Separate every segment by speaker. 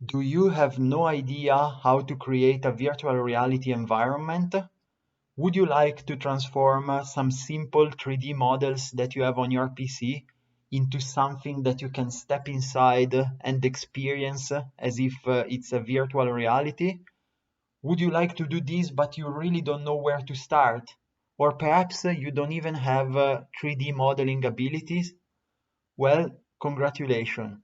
Speaker 1: Do you have no idea how to create a virtual reality environment? Would you like to transform some simple 3D models that you have on your PC into something that you can step inside and experience as if it's a virtual reality? Would you like to do this, but you really don't know where to start? Or perhaps you don't even have 3D modeling abilities? Well, congratulations.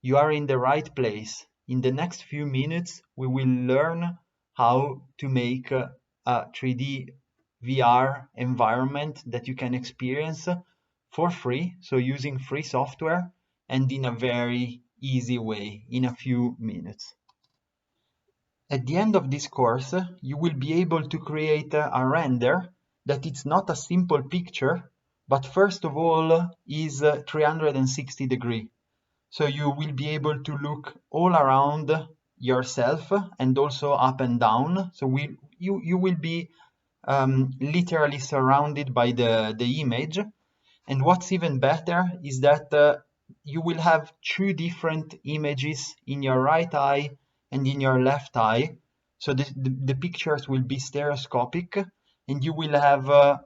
Speaker 1: You are in the right place. In the next few minutes, we will learn how to make a 3D VR environment that you can experience for free, so using free software and in a very easy way in a few minutes. At the end of this course, you will be able to create a render that it's not a simple picture, but first of all is 360 degree. So you will be able to look all around yourself and also up and down. So you will be literally surrounded by the image. And what's even better is that you will have two different images in your right eye and in your left eye. So the pictures will be stereoscopic and you will have a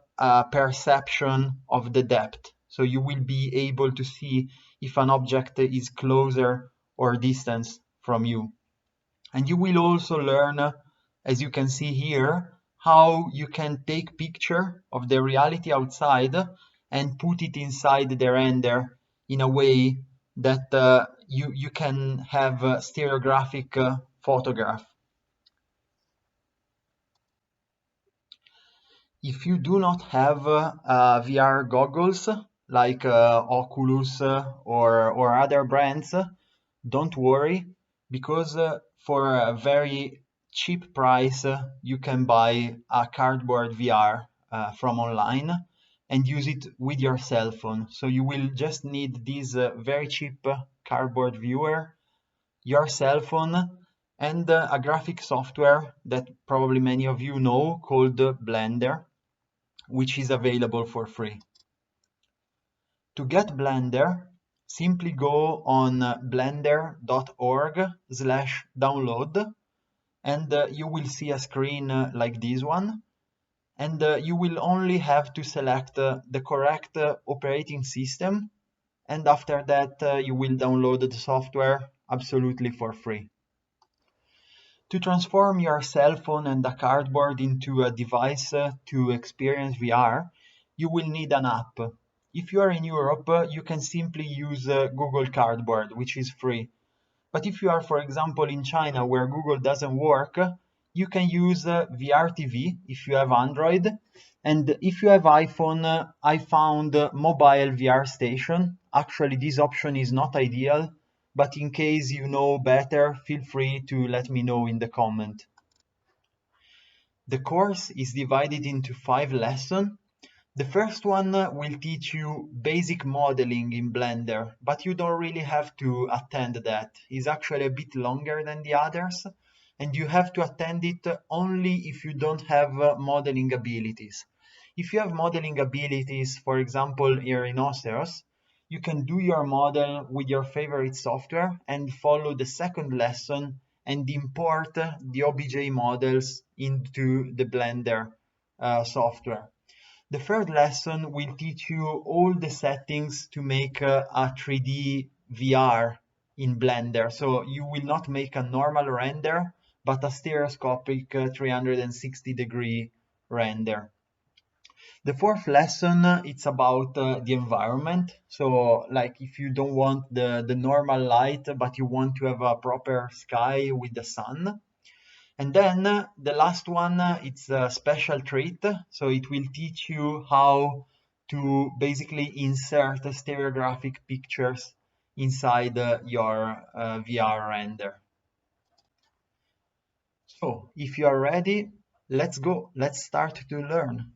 Speaker 1: perception of the depth. So you will be able to see if an object is closer or distant from you. And you will also learn, as you can see here, how you can take picture of the reality outside and put it inside the render in a way that you can have a stereographic photograph. If you do not have VR goggles like Oculus or other brands, don't worry, because for a very cheap price, you can buy a cardboard VR from online and use it with your cell phone. So you will just need this very cheap cardboard viewer, your cell phone, and a graphic software that probably many of you know called Blender, which is available for free. To get Blender, simply go on blender.org/download and you will see a screen like this one. And you will only have to select the correct operating system. And after that, you will download the software absolutely for free. To transform your cell phone and a cardboard into a device to experience VR, you will need an app. If you are in Europe, you can simply use Google Cardboard, which is free. But if you are, for example, in China where Google doesn't work, you can use VR TV if you have Android. And if you have iPhone, I found mobile VR station. Actually, this option is not ideal, but in case you know better, feel free to let me know in the comment. The course is divided into 5 lessons. The first one will teach you basic modeling in Blender, but you don't really have to attend that. It's actually a bit longer than the others, and you have to attend it only if you don't have modeling abilities. If you have modeling abilities, for example, here in Rhinoceros, you can do your model with your favorite software and follow the second lesson and import the OBJ models into the Blender software. The third lesson will teach you all the settings to make a 3D VR in Blender. So you will not make a normal render, but a stereoscopic 360 degree render. The fourth lesson, it's about the environment. So like if you don't want the normal light, but you want to have a proper sky with the sun. And then the last one, it's a special treat. So it will teach you how to basically insert stereographic pictures inside your VR render. So if you are ready, let's go. Let's start to learn.